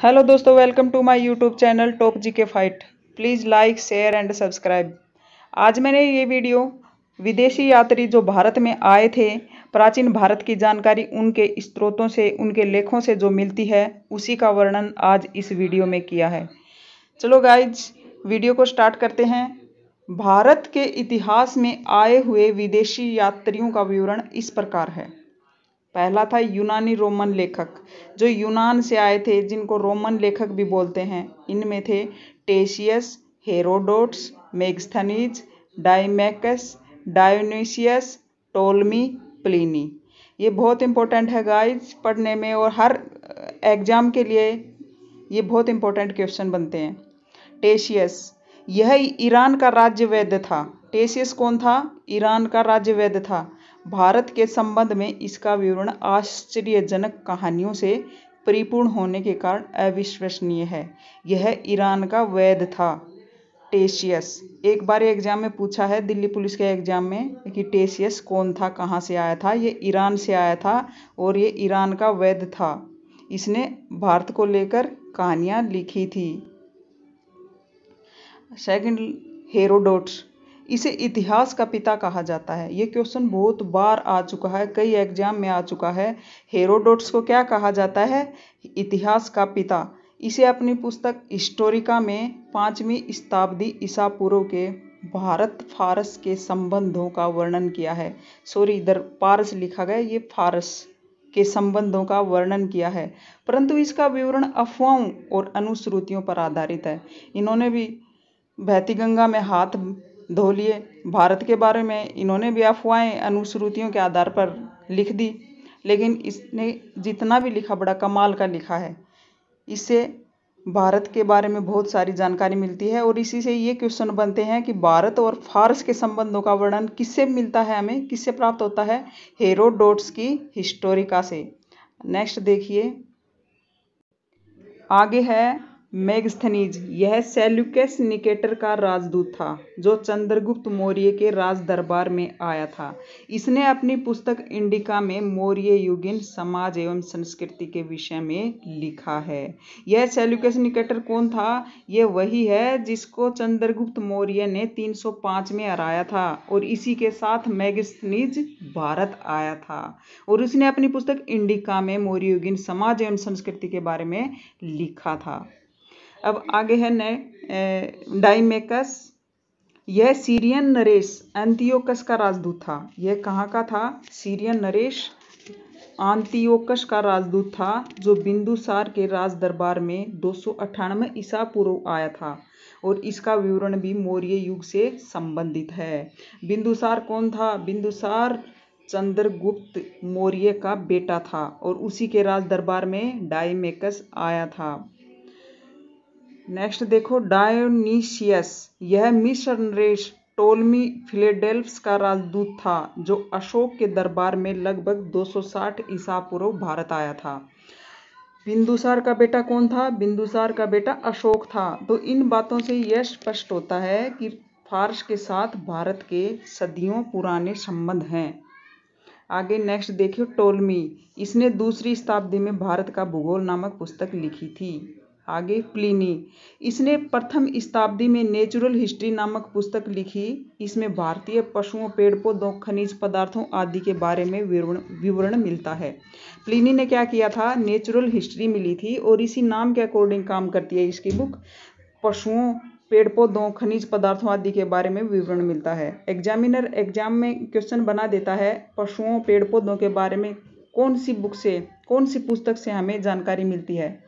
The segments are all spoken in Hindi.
हेलो दोस्तों, welcome to my YouTube channel top GK fight. Please like share and subscribe. आज मैंने ये वीडियो विदेशी यात्री जो भारत में आए थे, प्राचीन भारत की जानकारी उनके स्रोतों से, उनके लेखों से जो मिलती है, उसी का वर्णन आज इस वीडियो में किया है। चलो गाइज, वीडियो को स्टार्ट करते हैं। भारत के इतिहास में आए हुए विदेशी यात्रियों का विवरण इस प्रकार है। पहला था यूनानी रोमन लेखक, जो यूनान से आए थे, जिनको रोमन लेखक भी बोलते हैं। इनमें थे Ctesias, Herodotus, Megasthenes, Deimachus, Dionysius, Ptolemy, Pliny. ये बहुत इंपॉर्टेंट है गाइज पढ़ने में, और हर एग्जाम के लिए ये बहुत इंपॉर्टेंट क्वेश्चन बनते हैं। टेशियस, यह ईरान का राज्य वैद्य था। टेशियस कौन था? ईरान का राज्य वैद्य था। भारत के संबंध में इसका विवरण आश्चर्यजनक कहानियों से परिपूर्ण होने के कारण अविश्वसनीय है। यह ईरान का वैद्य था टेशियस। एक बार एग्जाम में पूछा है, दिल्ली पुलिस के एग्जाम में, कि टेशियस कौन था, कहाँ से आया था। ये ईरान से आया था और ये ईरान का वैद्य था। इसने भारत को लेकर कहानियाँ लिखी थी। सेकंड, हेरोडोट्स, इसे इतिहास का पिता कहा जाता है। ये क्वेश्चन बहुत बार आ चुका है, कई एग्जाम में आ चुका है। हेरोडोट्स को क्या कहा जाता है? इतिहास का पिता। इसे अपनी पुस्तक हिस्टोरिका में 5वीं शताब्दी ईसा पूर्व के भारत फारस के संबंधों का वर्णन किया है। सॉरी, इधर पारस लिखा गया, ये फारस के संबंधों का वर्णन किया है, परंतु इसका विवरण अफवाहों और अनुश्रुतियों पर आधारित है। इन्होंने भी बहती गंगा में हाथ धो लिए। भारत के बारे में इन्होंने भी अफवाहें, अनुश्रुतियों के आधार पर लिख दी, लेकिन इसने जितना भी लिखा बड़ा कमाल का लिखा है। इससे भारत के बारे में बहुत सारी जानकारी मिलती है, और इसी से ये क्वेश्चन बनते हैं कि भारत और फारस के संबंधों का वर्णन किससे मिलता है, हमें किससे प्राप्त होता है? हेरोडोट्स की हिस्टोरिका से। नेक्स्ट देखिए, आगे है मेगस्थनीज। यह सेल्यूकस निकेटर का राजदूत था, जो चंद्रगुप्त मौर्य के राज दरबार में आया था। इसने अपनी पुस्तक इंडिका में मौर्य युगीन समाज एवं संस्कृति के विषय में लिखा है। यह सेल्यूकस निकेटर कौन था? यह वही है जिसको चंद्रगुप्त मौर्य ने 305 में हराया था, और इसी के साथ मेगस्थनीज भारत आया था, और उसने अपनी पुस्तक इंडिका में मौर्य युगीन समाज एवं संस्कृति के बारे में लिखा था। अब आगे है डाइमेकस। यह सीरियन नरेश एंटियोकस का राजदूत था। यह कहाँ का था? सीरियन नरेश एंटियोकस का राजदूत था, जो बिंदुसार के राज दरबार में 298 ईसा पूर्व आया था, और इसका विवरण भी मौर्य युग से संबंधित है। बिंदुसार कौन था? बिंदुसार चंद्रगुप्त मौर्य का बेटा था, और उसी के राज दरबार में डाइमेकस आया था। नेक्स्ट देखो, डायोनीसियस। यह मिस्र नरेश टोलमी फिलेडेल्फस का राजदूत था, जो अशोक के दरबार में लगभग 260 ईसा पूर्व भारत आया था। बिंदुसार का बेटा कौन था? बिंदुसार का बेटा अशोक था। तो इन बातों से यह स्पष्ट होता है कि फारस के साथ भारत के सदियों पुराने संबंध हैं। आगे नेक्स्ट देखिए, टोलमी। इसने 2री शताब्दी में भारत का भूगोल नामक पुस्तक लिखी थी। आगे प्लिनी। इसने 1म शताब्दी में नेचुरल हिस्ट्री नामक पुस्तक लिखी। इसमें भारतीय पशुओं, पेड़ पौधों, खनिज पदार्थों आदि के बारे में विवरण मिलता है। प्लिनी ने क्या किया था? नेचुरल हिस्ट्री मिली थी, और इसी नाम के अकॉर्डिंग काम करती है इसकी बुक। पशुओं, पेड़ पौधों, खनिज पदार्थों आदि के बारे में विवरण मिलता है। एग्जामिनर एग्जाम में क्वेश्चन बना देता है, पशुओं, पेड़ पौधों के बारे में कौन सी बुक से, कौन सी पुस्तक से हमें जानकारी मिलती है।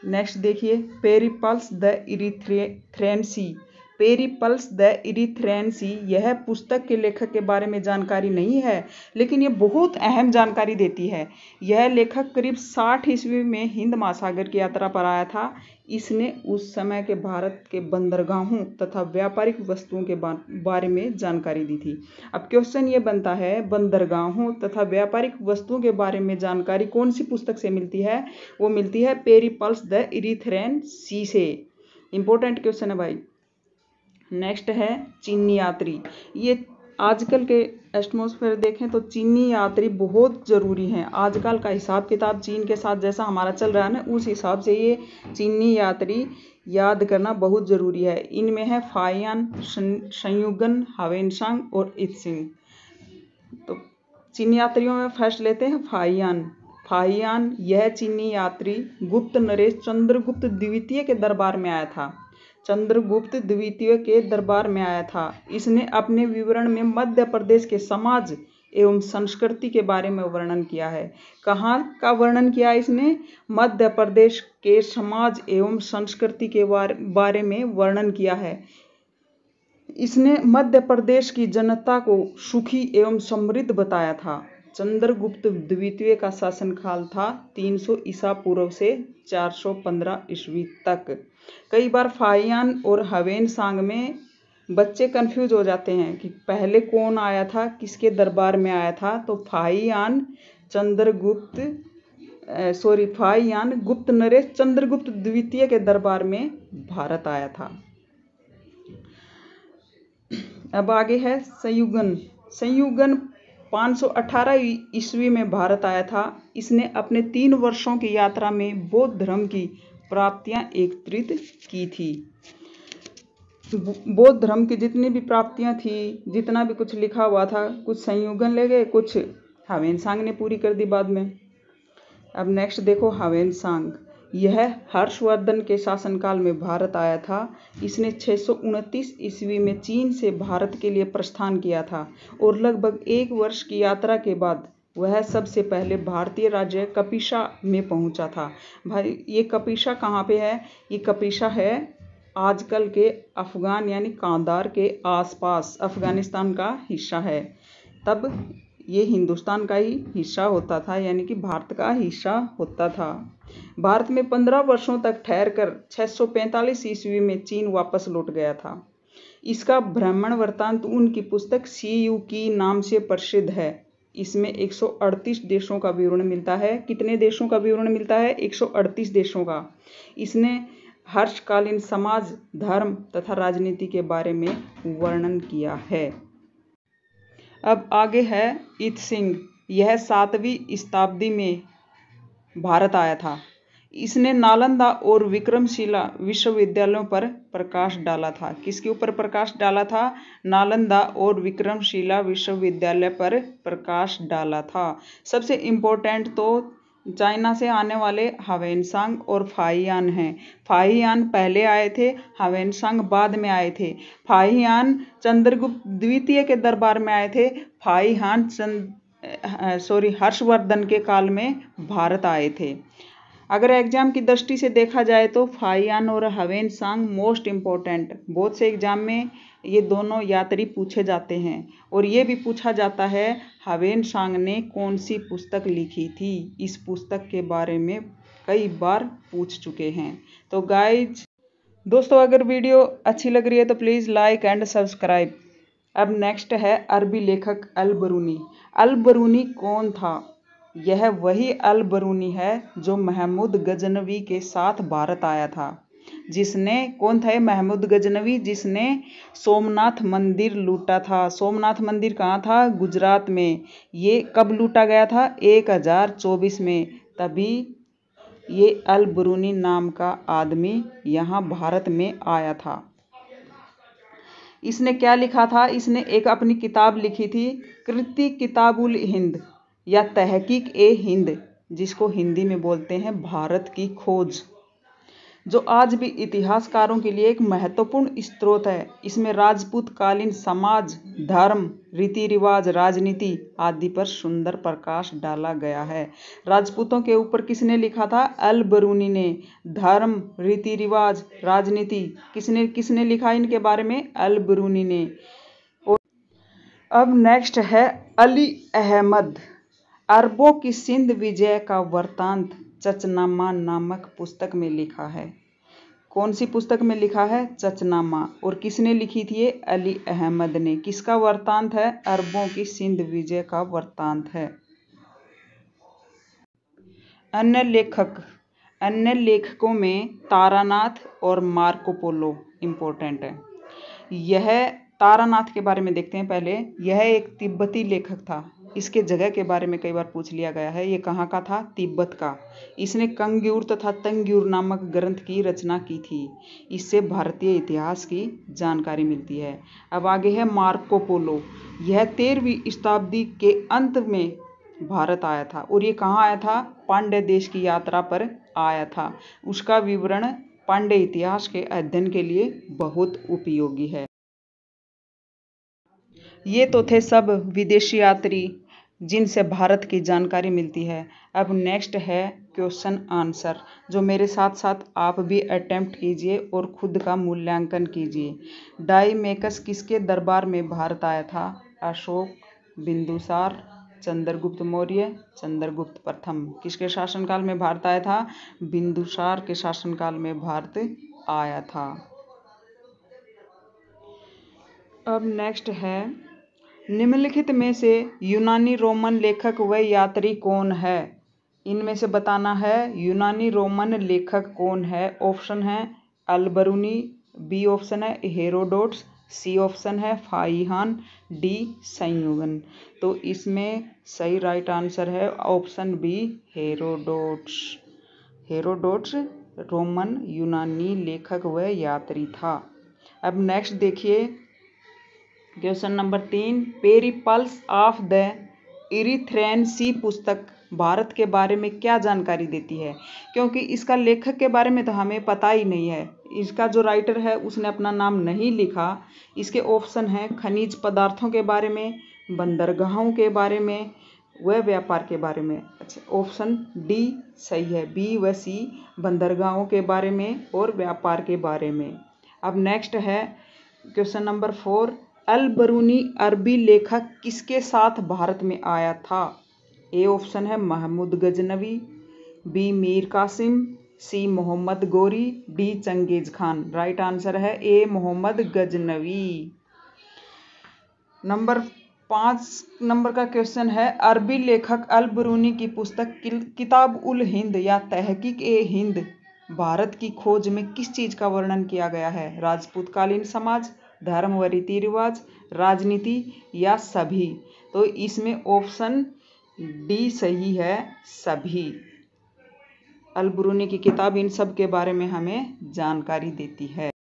नेक्स्ट देखिए, पेरिपल्स द इरिथ्रेंसी। पेरिपल्स द इरिथ्रेंसी, यह पुस्तक के लेखक के बारे में जानकारी नहीं है, लेकिन यह बहुत अहम जानकारी देती है। यह लेखक करीब 60 ईस्वी में हिंद महासागर की यात्रा पर आया था। इसने उस समय के भारत के बंदरगाहों तथा व्यापारिक वस्तुओं के बारे में जानकारी दी थी। अब क्वेश्चन ये बनता है, बंदरगाहों तथा व्यापारिक वस्तुओं के बारे में जानकारी कौन सी पुस्तक से मिलती है? वो मिलती है पेरिपल्स द इरिथ्रेंसी से। इंपॉर्टेंट क्वेश्चन है भाई। नेक्स्ट है चीनी यात्री। ये आजकल के एटमॉस्फेयर देखें तो चीनी यात्री बहुत ज़रूरी हैं। आजकल का हिसाब किताब चीन के साथ जैसा हमारा चल रहा है ना, उस हिसाब से ये चीनी यात्री याद करना बहुत ज़रूरी है। इनमें है फाहियान, शंयुगन, हावेनसांग और इत्सिंग। तो चीनी यात्रियों में फर्स्ट लेते हैं फाहियान। फाहियान यह चीनी यात्री गुप्त नरेश चंद्रगुप्त द्वितीय के दरबार में आया था। चंद्रगुप्त द्वितीय के दरबार में आया था। इसने अपने विवरण में मध्य प्रदेश के समाज एवं संस्कृति के बारे में वर्णन किया है। कहाँ का वर्णन किया इसने? मध्य प्रदेश के समाज एवं संस्कृति के बारे में वर्णन किया है। इसने मध्य प्रदेश की जनता को सुखी एवं समृद्ध बताया था। चंद्रगुप्त द्वितीय का शासनकाल था 300 ईसा पूर्व से 415 ईस्वी तक। कई बार फाहियान और हावेनसांग में बच्चे कंफ्यूज हो जाते हैं कि पहले कौन आया था, किसके दरबार में आया था। तो फाहियान गुप्त नरेश चंद्रगुप्त द्वितीय के दरबार में भारत आया था। अब आगे है संयुगन 518 ईस्वी में भारत आया था। इसने अपने 3 वर्षों की यात्रा में बौद्ध धर्म की प्राप्तियां एकत्रित की थी। बौद्ध धर्म की जितनी भी प्राप्तियां थी, जितना भी कुछ लिखा हुआ था, कुछ संयुगन ले गए, कुछ हावेनसांग ने पूरी कर दी बाद में। अब नेक्स्ट देखो हावेनसांग। यह हर्षवर्धन के शासनकाल में भारत आया था। इसने 629 ईस्वी में चीन से भारत के लिए प्रस्थान किया था और लगभग 1 वर्ष की यात्रा के बाद वह सबसे पहले भारतीय राज्य कपिशा में पहुंचा था। भाई ये कपिशा कहाँ पे है? ये कपिशा है आजकल के अफगान यानी कांधार के आसपास, अफगानिस्तान का हिस्सा है। तब ये हिंदुस्तान का ही हिस्सा होता था, यानी कि भारत का हिस्सा होता था। भारत में 15 वर्षों तक ठहरकर 645 ईस्वी में चीन वापस लौट गया था। इसका भ्रमण वृत्तांत उनकी पुस्तक सी यू की नाम से प्रसिद्ध है। इसमें 138 देशों का विवरण मिलता है। कितने देशों का विवरण मिलता है? 138 देशों का। इसने हर्षकालीन समाज, धर्म तथा राजनीति के बारे में वर्णन किया है। अब आगे है इत्सिंग। यह 7वीं शताब्दी में भारत आया था। इसने नालंदा और विक्रमशिला विश्वविद्यालयों पर प्रकाश डाला था। किसके ऊपर प्रकाश डाला था? नालंदा और विक्रमशिला विश्वविद्यालय पर प्रकाश डाला था। सबसे इम्पोर्टेंट तो चाइना से आने वाले हावेनसांग और फाहियान हैं। फाहियान पहले आए थे, हावेनसांग बाद में आए थे। फाहियान चंद्रगुप्त द्वितीय के दरबार में आए थे। फाहियान हर्षवर्धन के काल में भारत आए थे। अगर एग्जाम की दृष्टि से देखा जाए तो फाहियान और हावेनसांग मोस्ट इम्पोर्टेंट, बहुत से एग्जाम में ये दोनों यात्री पूछे जाते हैं। और ये भी पूछा जाता है हावेनसांग ने कौन सी पुस्तक लिखी थी। इस पुस्तक के बारे में कई बार पूछ चुके हैं। तो गाइज दोस्तों, अगर वीडियो अच्छी लग रही है तो प्लीज़ लाइक एंड सब्सक्राइब। अब नेक्स्ट है अरबी लेखक अल बरूनी। अल बरूनी कौन था? यह वही अल बरूनी है जो महमूद गजनवी के साथ भारत आया था। जिसने, कौन था ये महमूद गजनवी? जिसने सोमनाथ मंदिर लूटा था। सोमनाथ मंदिर कहाँ था? गुजरात में। ये कब लूटा गया था? 1024 में। तभी ये अल बरूनी नाम का आदमी यहाँ भारत में आया था। इसने क्या लिखा था? इसने एक अपनी किताब लिखी थी, कृति किताबुल हिंद या तहकीक ए हिंद, जिसको हिंदी में बोलते हैं भारत की खोज, जो आज भी इतिहासकारों के लिए एक महत्वपूर्ण स्रोत है। इसमें राजपूत कालीन समाज, धर्म, रीति रिवाज, राजनीति आदि पर सुंदर प्रकाश डाला गया है। राजपूतों के ऊपर किसने लिखा था? अल बरूनी ने। धर्म, रीति रिवाज, राजनीति किसने लिखा इनके बारे में? अल बरूनी ने। और अब नेक्स्ट है अली अहमद। अरबों की सिंध विजय का वृत्तांत चचनामा नामक पुस्तक में लिखा है। कौन सी पुस्तक में लिखा है? चचनामा। और किसने लिखी थी ये? अली अहमद ने। किसका वृत्तांत है? अरबों की सिंध विजय का वृत्तांत है। अन्य लेखकों में तारानाथ और मार्को पोलो इम्पोर्टेंट है। यह तारानाथ के बारे में देखते हैं पहले। यह एक तिब्बती लेखक था। इसके जगह के बारे में कई बार पूछ लिया गया है। ये कहाँ का था? तिब्बत का। इसने कंग्यूर तथा तंग्यूर नामक ग्रंथ की रचना की थी। इससे भारतीय इतिहास की जानकारी मिलती है। अब आगे है मार्को पोलो। यह 13वीं शताब्दी के अंत में भारत आया था। और ये कहाँ आया था? पांड्य देश की यात्रा पर आया था। उसका विवरण पांड्य इतिहास के अध्ययन के लिए बहुत उपयोगी है। ये तो थे सब विदेशी यात्री जिनसे भारत की जानकारी मिलती है। अब नेक्स्ट है क्वेश्चन आंसर, जो मेरे साथ साथ आप भी अटेम्प्ट कीजिए और खुद का मूल्यांकन कीजिए। डाइमेकस किसके दरबार में भारत आया था? अशोक, बिंदुसार, चंद्रगुप्त मौर्य, चंद्रगुप्त प्रथम। किसके शासनकाल में भारत आया था? बिंदुसार के शासनकाल में भारत आया था। अब नेक्स्ट है, निम्नलिखित में से यूनानी रोमन लेखक व यात्री कौन है? इनमें से बताना है यूनानी रोमन लेखक कौन है। ऑप्शन है अल्बरूनी, बी ऑप्शन है हेरोडोट्स, सी ऑप्शन है फाहियान, डी संयुगन। तो इसमें सही राइट आंसर है option B Herodotus. Herodotus Roman यूनानी लेखक व यात्री था। अब नेक्स्ट देखिए question number 3, Periplus of the Erythraean Sea पुस्तक भारत के बारे में क्या जानकारी देती है? क्योंकि इसका लेखक के बारे में तो हमें पता ही नहीं है। इसका जो राइटर है उसने अपना नाम नहीं लिखा। इसके ऑप्शन हैं खनिज पदार्थों के बारे में, बंदरगाहों के बारे में व व्यापार के बारे में। अच्छा, ऑप्शन डी सही है। बी व सी बंदरगाहों के बारे में और व्यापार के बारे में। अब नेक्स्ट है क्वेश्चन नंबर 4, अल बरूनी अरबी लेखक किसके साथ भारत में आया था? ए ऑप्शन है Mahmud Ghaznavi, B Mir Qasim, C Mohammad Ghori, D Changez Khan. Right answer है A Mohammad Ghaznavi. Number 5 number का क्वेश्चन है, अरबी लेखक अल बरूनी की पुस्तक किताब उल हिंद या तहकीक ए हिंद भारत की खोज में किस चीज का वर्णन किया गया है? राजपूतकालीन समाज, धर्म व रीति रिवाज, राजनीति या सभी। तो इसमें ऑप्शन डी सही है, सभी। अल बरूनी की किताब इन सब के बारे में हमें जानकारी देती है।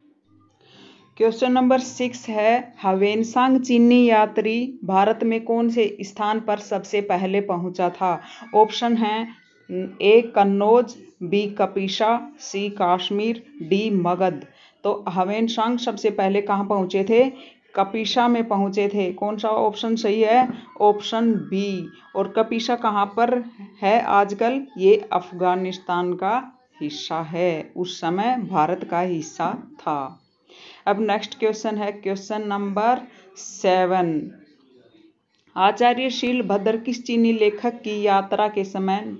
क्वेश्चन नंबर 6 है, ह्वेनसांग चीनी यात्री भारत में कौन से स्थान पर सबसे पहले पहुंचा था? ऑप्शन है ए कन्नौज, बी कपिसा, सी कश्मीर, डी मगध। तो ह्वेनसांग सबसे पहले कहाँ पहुंचे थे? कपिसा में पहुंचे थे। कौन सा ऑप्शन सही है? Option B. और कपिसा कहाँ पर है आजकल? ये अफगानिस्तान का हिस्सा है। उस समय भारत का हिस्सा था। अब नेक्स्ट क्वेश्चन है क्वेश्चन नंबर 7, आचार्य शीलभद्र किस चीनी लेखक की यात्रा के समय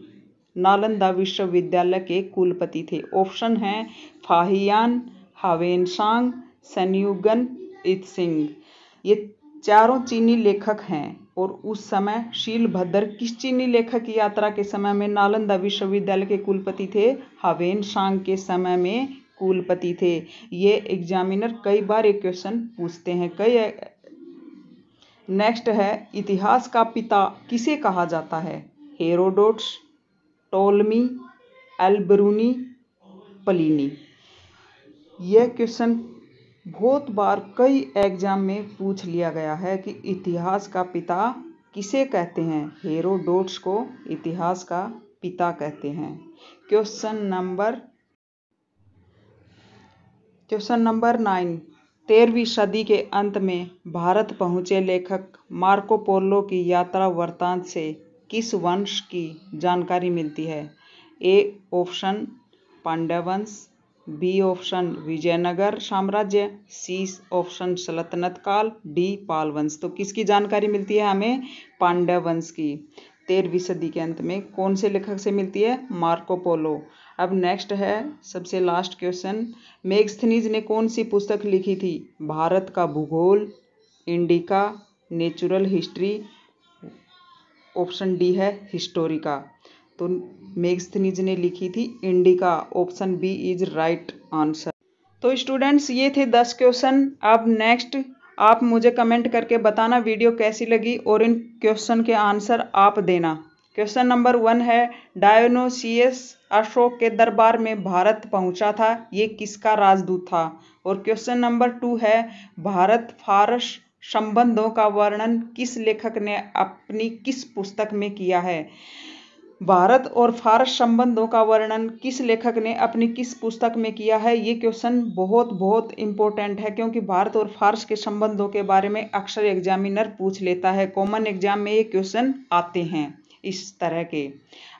नालंदा विश्वविद्यालय के कुलपति थे? ऑप्शन है फाहियान, ह्वेनसांग, संयुगन, इत्सिंग। ये चारों चीनी लेखक हैं। और उस समय शीलभद्र किस चीनी लेखक की यात्रा के समय में नालंदा विश्वविद्यालय के कुलपति थे? ह्वेनसांग के समय में कुलपति थे। ये एग्जामिनर कई बार एक क्वेश्चन पूछते हैं। नेक्स्ट है, इतिहास का पिता किसे कहा जाता है? हेरोडोट्स, टोलमी, अल बरूनी, प्लिनी। यह क्वेश्चन बहुत बार कई एग्जाम में पूछ लिया गया है कि इतिहास का पिता किसे कहते हैं? हेरोडोट्स को इतिहास का पिता कहते हैं। क्वेश्चन नंबर 9, 13वीं सदी के अंत में भारत पहुंचे लेखक मार्को पोलो की यात्रा वृत्तांत से किस वंश की जानकारी मिलती है? ए ऑप्शन पांड्य वंश, बी ऑप्शन विजयनगर साम्राज्य, सी ऑप्शन सल्तनत काल, डी पाल वंश। तो किसकी जानकारी मिलती है हमें? पांड्य वंश की। 13वीं सदी के अंत में कौन से लेखक से मिलती है? Marco Polo. अब नेक्स्ट है सबसे लास्ट क्वेश्चन, मेगस्थनीज ने कौन सी पुस्तक लिखी थी? भारत का भूगोल, Indica, natural history, option D है हिस्टोरिका। तो मेगस्थनीज ने लिखी थी Indica. Option B is right answer. तो स्टूडेंट्स ये थे 10 क्वेश्चन। अब नेक्स्ट आप मुझे कमेंट करके बताना वीडियो कैसी लगी और इन क्वेश्चन के आंसर आप देना। क्वेश्चन नंबर 1 है, डायोनोसियस अशोक के दरबार में भारत पहुंचा था, ये किसका राजदूत था? और क्वेश्चन नंबर 2 है, भारत फारस संबंधों का वर्णन किस लेखक ने अपनी किस पुस्तक में किया है? भारत और फारस संबंधों का वर्णन किस लेखक ने अपनी किस पुस्तक में किया है? ये क्वेश्चन बहुत बहुत इंपॉर्टेंट है, क्योंकि भारत और फारस के संबंधों के बारे में अक्सर एग्जामिनर पूछ लेता है। कॉमन एग्जाम में ये क्वेश्चन आते हैं इस तरह के।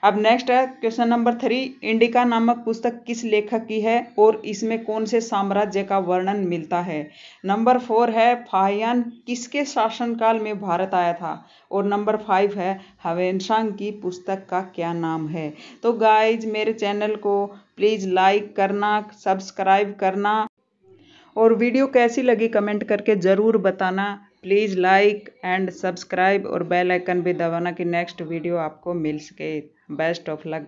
अब नेक्स्ट है क्वेश्चन नंबर 3, इंडिका नामक पुस्तक किस लेखक की है और इसमें कौन से साम्राज्य का वर्णन मिलता है? नंबर 4 है, फाहियान किसके शासनकाल में भारत आया था? और नंबर 5 है, ह्वेनसांग की पुस्तक का क्या नाम है? तो गाइज मेरे चैनल को प्लीज़ लाइक करना, सब्सक्राइब करना और वीडियो कैसी लगी कमेंट करके ज़रूर बताना। प्लीज़ लाइक एंड सब्सक्राइब और बेल आइकन भी दबाना कि नेक्स्ट वीडियो आपको मिल सके। Best of luck.